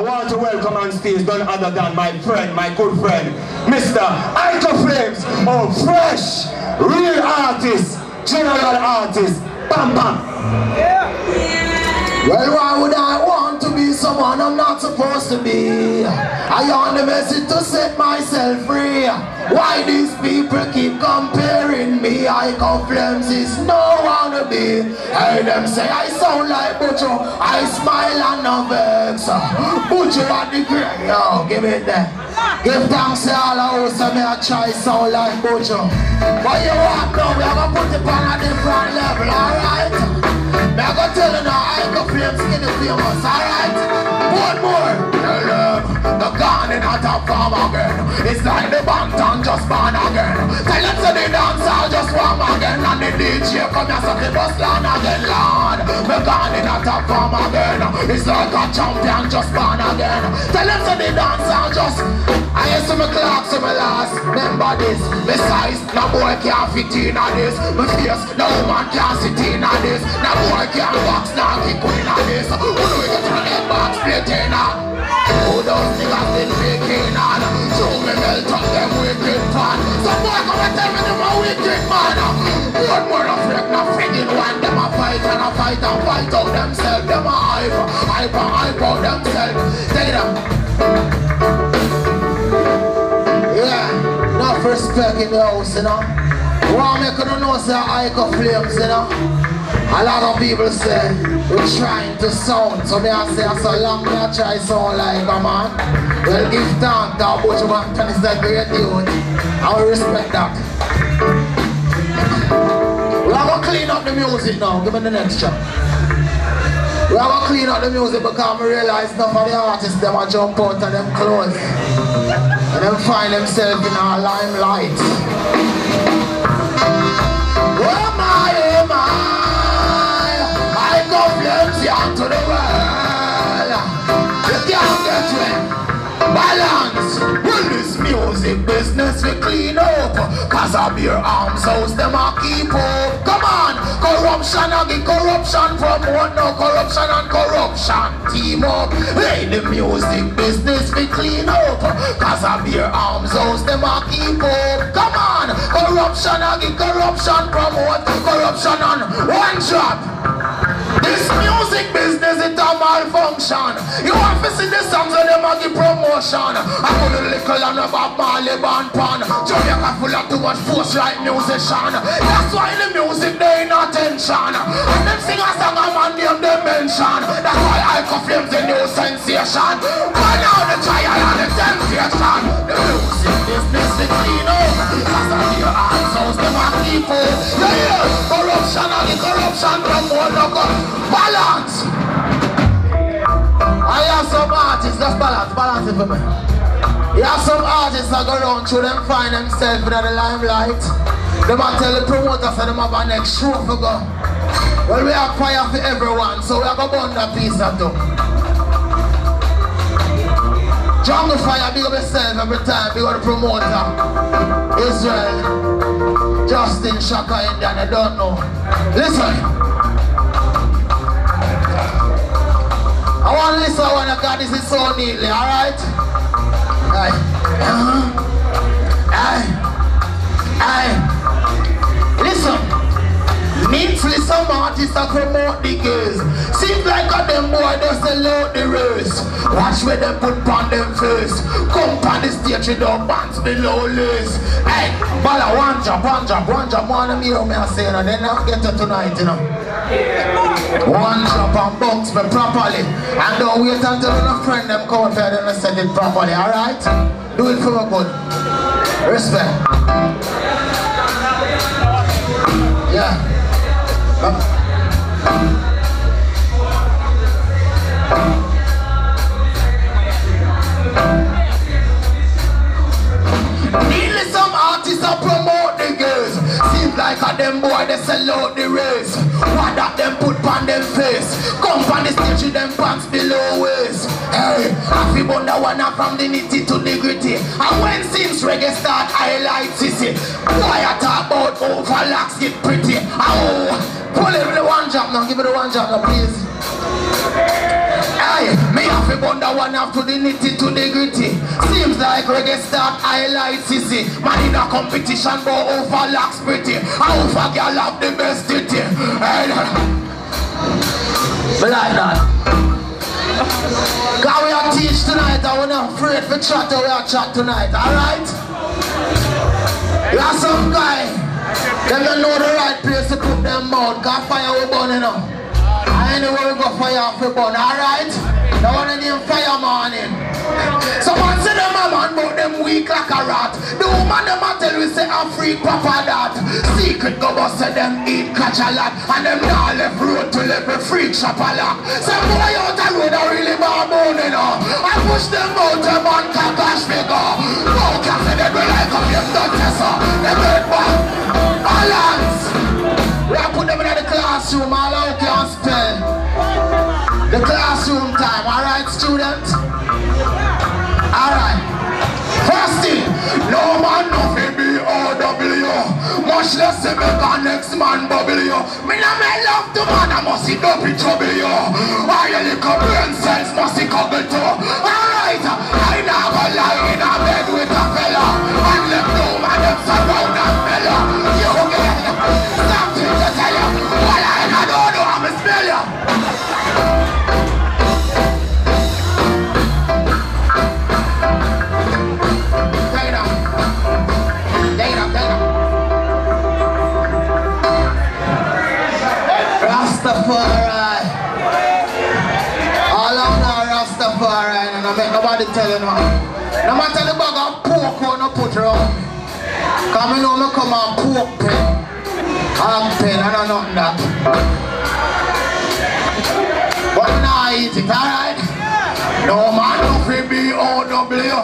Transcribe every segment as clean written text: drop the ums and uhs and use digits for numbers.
want to welcome on stage none other than my friend, my good friend, Mr. Iko Flames, of fresh, real artist, general artist, bam bam. Yeah. Well, why would I want to be someone I'm not supposed to be? I on the message to set myself free. Why these people keep comparing me? Iko Flames is no wannabe. Hey, them say I sound like Butcher. I smile and no vex. Butcher at the grave. Yo, give it there. Give thanks to all of us and me I try sound like Butcher. But you walk now, we are going to put it on a different level, alright? Me I go tell you now, Iko Flames skinny famous, alright? One more, tell them, the gun in a top form again. It's like the Bantan just born again. Tell them to the dancehall just warm again. And the DJ come here so the bus land again, Lord. The gun in a top form again. It's like a champion just born again. Tell them to the dancehall just. I hear some clocks to my last. Remember this, besides, no boy can't fit in on this. My face, no woman can't sit in on this. No boy can't box, no kick in on this. Who do we get to the head box, split in on? Who those niggas been faking on? Show me melt up them wicked fan. Some boy come and tell me them a wicked man. One more of them not friggin' one. Them a fight and a fight and fight out themselves. Them a hype out themselves. Take them. Yeah, enough respect in the house, you know. Well, me couldn't know say Iko Flames, you know. A lot of people say we're trying to sound. So me I say so long me I try sound like a man. Well, give thanks to our Butcher Braeton is a great dude. I will respect that. We are going to clean up the music now. Give me the next track. We are going to clean up the music because we realize enough of the artists them a jump out of them clothes. And then find themselves in our limelight. Oh my, Iko Flames young to the world. You can't get it. Balance. Well, this music business we clean up. Cause of your arms house them a keep up. Come on, corruption again, corruption promote. No corruption and corruption team up. Hey, the music business we clean up. Cause of your arms house them a keep up. Come on, corruption again, corruption promote. Corruption on one drop. This music business it a malfunction. You want to see the songs of them a give promotion. I put a little on a Bob Marley band pan. Jamaica full of too much force right musician. That's why the music they in attention. And them sing a song a man name they mention. That's why Iko Flames the new sensation. But now the trial and the temptation. The music business they clean up. Cause of your hands house them a keep up. Yeah, corruption and the corruption promote no go. Balance! I have some artists, just balance it for me. You have some artists that go around through them find themselves in the limelight. They might tell the promoters that they have a next show for go. Well, we have Fyah for everyone, so we are going to burn that piece of them. Jungle Fyah, big up yourself every time, big up the promoter. Israel, Justin, Shaka, Indian, I don't know. Listen. I want to listen when I got this is so neatly, alright? Listen. Neatly some artists that promote the girls. Seems like a them boy they sell out the race. Watch where they put on them face. Come on the stage with their bands below lace. Hey, Bala, one drop, one of me I say, and then I'll get to tonight, you know. One drop and bounce me properly. And don't wait until a friend them come up here and set it properly, alright? Do it for me good. Respect. Yeah. Nearly some artists are promote the girls. Seems like a them boy they sell out the race. What that them put on them face. Come on the stage with them pants below waist. Hey, I feel wonder one from the nitty to the gritty. And when since reggae start highlight sissy. Why I talk about overlocks get pretty. Oh, pull it with the one drop now, give it the one drop now please. Hey, Aye, me have to bond the one after the nitty to the gritty. Seems like reggae start highlight sissy. Man in a competition but over locks pretty. I over girl have the best titty. Me like that. Cause we are teach tonight and we're not afraid for chat, we are chat tonight, alright? You are some guy, they don't know the right place to put them out, cause fire we burning up. And anywhere we go fire off we burn, alright? They want to name fire morning. Someone say them a man but them weak like a rat. The woman them a tell we say a freak papa that. Secret go bust say them eat catch a lot. And them now left road to let me freak shop a lot. Some boy out the road a really bad bone, you know. I push them out them on cash me go. No cafe they do like up them don't test her. They get back. Balance. We have put them in the classroom all out can spell. The classroom time, alright students? Alright. First thing, no man nothing B-O-W. Much less to make a next man bubble you. Me no make love to man, I must see dopey trouble you. All your little brain cells must see couple too. Alright, I now go lie in a bed with a fella. And left no man them surround that fella. You get something to tell you. Well I don't know how to spell you. Rastafari. All of now Rastafari and I make nobody tell you no. No matter the bag of pork or no put around me. Cause me know me come on pork pen. I'm pen and I know nothing that. But me nah eat it, alright? No man no free B-O-W.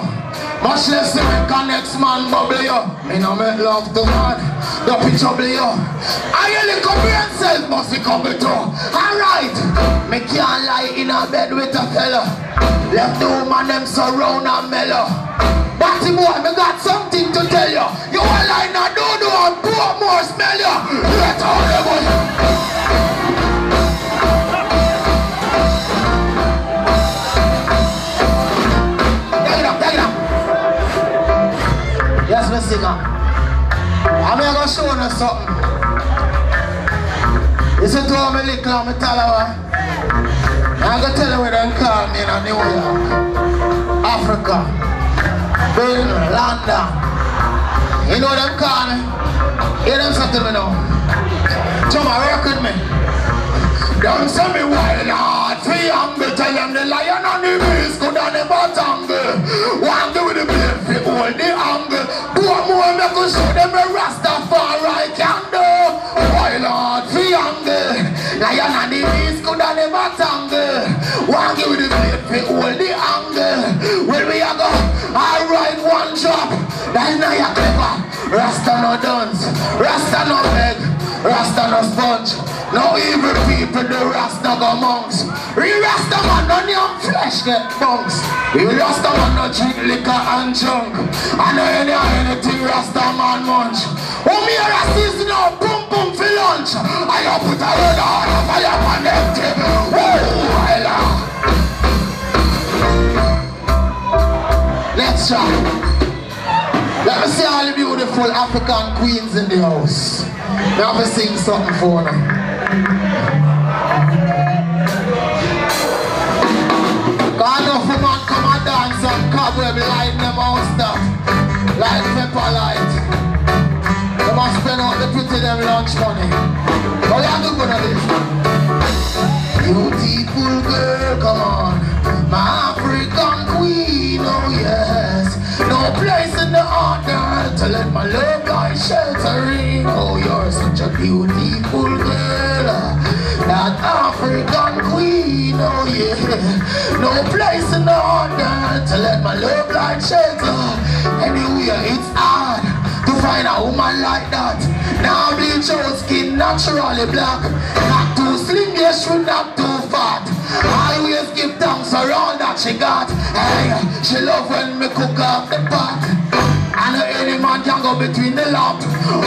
Much less to make a next man bubble you. Me no make love to man, the pitch trouble you. I really come here and self must be coming too. Alright, me can't lie in a bed with a fella. Left the woman them surround and mellow. Batty boy, me got something to tell you. You a lie now, do and Portmore smell you. Let all the boy. Yes, me singer. I'm gonna show you something. You see to me little and me tell her. I'm gonna tell you where they call me in New York, Africa, Braeton, London. You know them call me? Hear them say to me now. Come on, work with me. Don't say me wild heart, Fyah, tell them the lion and the beast good on the bottom. One do with the blame fi hold the angle. Portmore make us show them a Rastafari can do. Wild heart, Fyah, lion and the beast good on the bottom. One do with the blame fi hold the angle. Where we a go? Alright, one drop. That's not your clever. Rasta no dance, Rasta no beg, Rasta no sponge. No evil people, the Rasta go monks. Real Rasta man, none of flesh get bunks. Real Rasta man no drink liquor and junk. I know anything Rasta man munch. Oh me a Rastas no boom boom for lunch. I don't put a word on a fire on empty. Whoa, let's try. Let me see all the beautiful African queens in the house. I have to sing something for them. Cause enough women come and dance and cobweb light them out stuff. Like pepper light. They must spend out the pretty them lunch money. But you have to go to this. Beautiful girl, come on. My African queen, oh yes. No place in the heart to let my love lie sheltering. Oh, you're such a beautiful girl, that African queen, oh yeah. No place in the heart to let my love lie shelter. Anyway, it's hard to find a woman like that. Now bleach out skin naturally black. Not too slim, yes, she not too fat. I always give thanks for all that she got. Hey, she love when me cook up the pot. And any man can go between the lamp.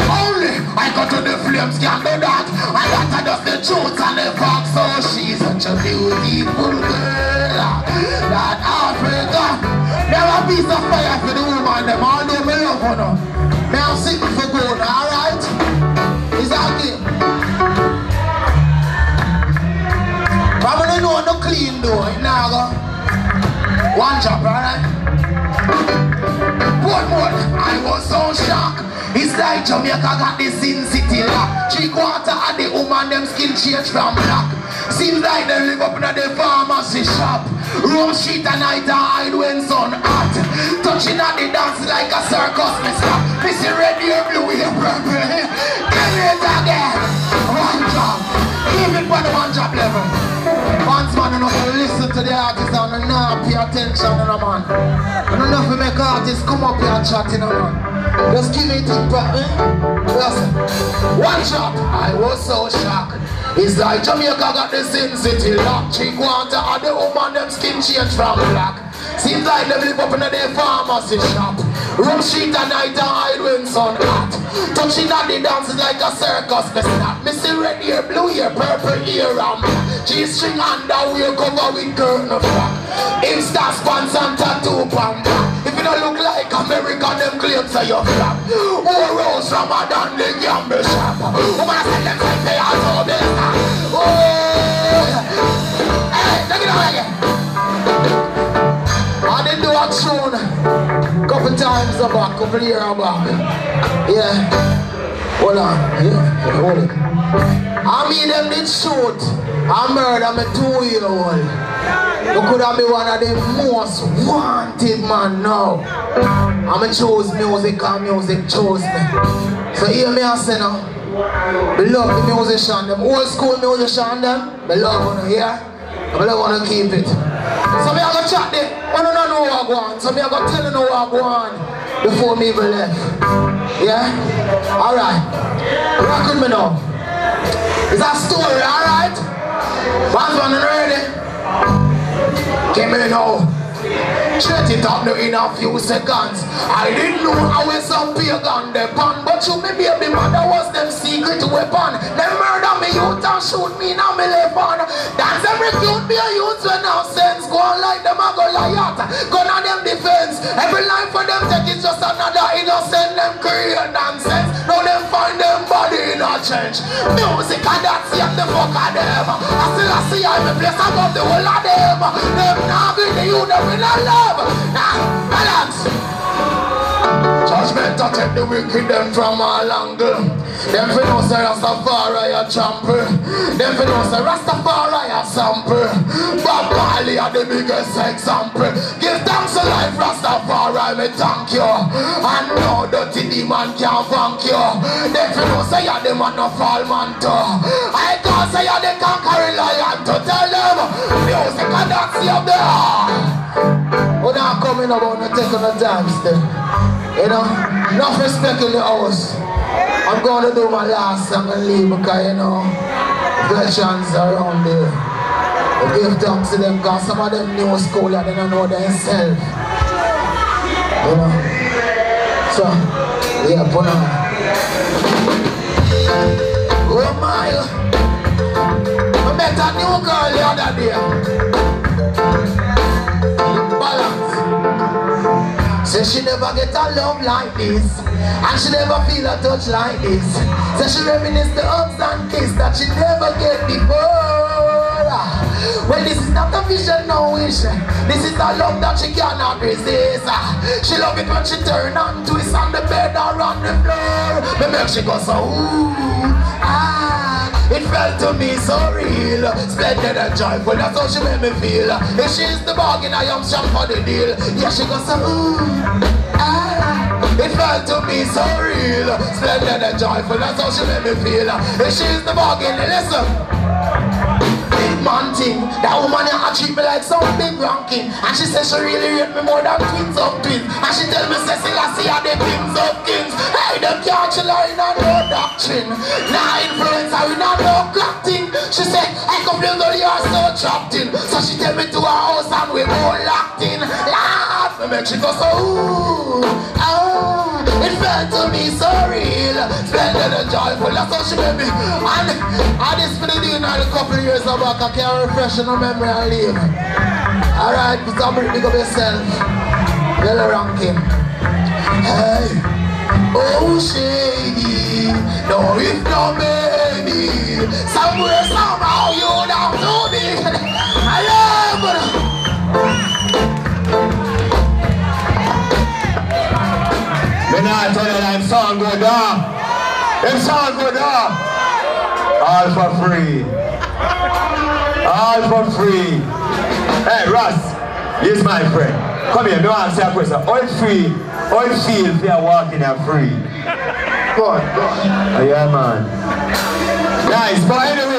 Only I go to the flames can do that. And that are just the truth and the facts. So she's such a beautiful girl. up on her. May I sing for good, alright? Is that game? I'm gonna know no clean though, now go. One drop, alright? Portmore, I was so shocked. It's like Jamaica got the Sin City lock. 3/4 of the woman them skin change from black. Seems like they live up in the pharmacy shop. Room street at night and hide when sun hot. Touching at the dance like a circus, me stop. Missy red here, blue here, purple here. Give it again. One drop. Keep it for the one drop level. Once man enough to listen to the artist and not pay attention to the man. And enough to make artists come up here and chat in the man. Just give me thing properly. Listen. One drop. I was so shocked. It's like Jamaica got the Sin City lock. 3/4 of the woman them skin change from black. Seems like they live up in the pharmacy shop. Room street at night and hide when sun hot. Touching at the dance like a circus, me snap. Missy red here, blue here, purple here, and G-string underwear cover with curtain of black. Insta sponsor and tattoo panda. If you don't look like America, them claims say you're flap. Who rose from a down the gamble shop? Who wanna send them say they are so best? Oh, hey, take it away again. I did do a tune couple times back, couple years back. Yeah. Hold on. Yeah, hold it. I mean them did shoot and murder me 2-year-old. You could have been one of the most wanted man now. I choose music and music chose me. So hear me and say now. I love the musician, them old school musician them. I love one here. I don't want to keep it. So me I go chat there. I don't know what I go on. So me I go tell you what I go on before me even left. Yeah? Alright. Rock with me now. It's a story, alright? One's one ready. Give me now. Shut it up now in a few seconds. I didn't know how we some pagan they pan, but you me baby mother was them secret weapon. Them murder me youth and shoot me now me left on. Dance every cute be a youth when now sense. Go on like them a go Goliath. Gun on them defense. Every life for them take is just another innocent. Them create nonsense. Now them find them body in a change. Music and that save the fuck of them. I still see I'm a place above the whole of them. Them now be the youth them in a love. Now, balance. Judgment to take the wicked them from all angle. Them for no say Rastafari a trample. Them for no say Rastafari a sample. Bob Marley are the biggest example. Give thanks to life Rastafari, me thank you. And no dirty demon can't thank you. Them for no say you're the man of all man too. I can't say you're the conquering lion to tell them music and that's the up there. We're not coming about not taking the time still. You know, enough respect in the house. I'm going to do my last song and leave because, you know, veterans around there. We give thanks to them because some of them new school and they don't know themselves. You know. So, yeah, put on. Oh my. I met a new girl the other day. Say she never get a love like this, and she never feel a touch like this. Say she reminisce the hugs and kiss that she never get before. Well, this is not a vision, no wish. This is a love that she cannot resist. She love it when she turn and twist on the bed or on the floor. Me make she go so ooh, ah. It felt to me so real, splendid and joyful, that's how she made me feel. If she's the bargain, I am strong for the deal. Yeah, she goes so ooh, ah. It felt to me so real, splendid and joyful, that's how she made me feel. If she's the bargain, listen. Big man thing, that woman here treat me like some big ranking. And she says she really rate me more than twins of twins. And she tell me say Selassie are the kings of kings. Hey, them can't chill her in a no doctrine. Nah influence her in a no clock thing. She say, I complain that you are so trapped in. So she tell me to her house and we all locked in. Laugh, me make she go so ooh, ah. It felt to me so real, splendid and joyful, that's how she made me. And I just been doing a couple of years back, I can't refresh no memory and leave. Alright, because I'm big up yourself. Well ranking. Hey, oh shady, no if no maybe, somewhere somehow you don't know me. I love. Me not tell you that song go down. Them song go down. All for free. All for free. Hey, Russ, he's my friend. Come here, me want to say a question. How it feel if you are walking and free? Go on. Oh, yeah, man. Nice, but anyway.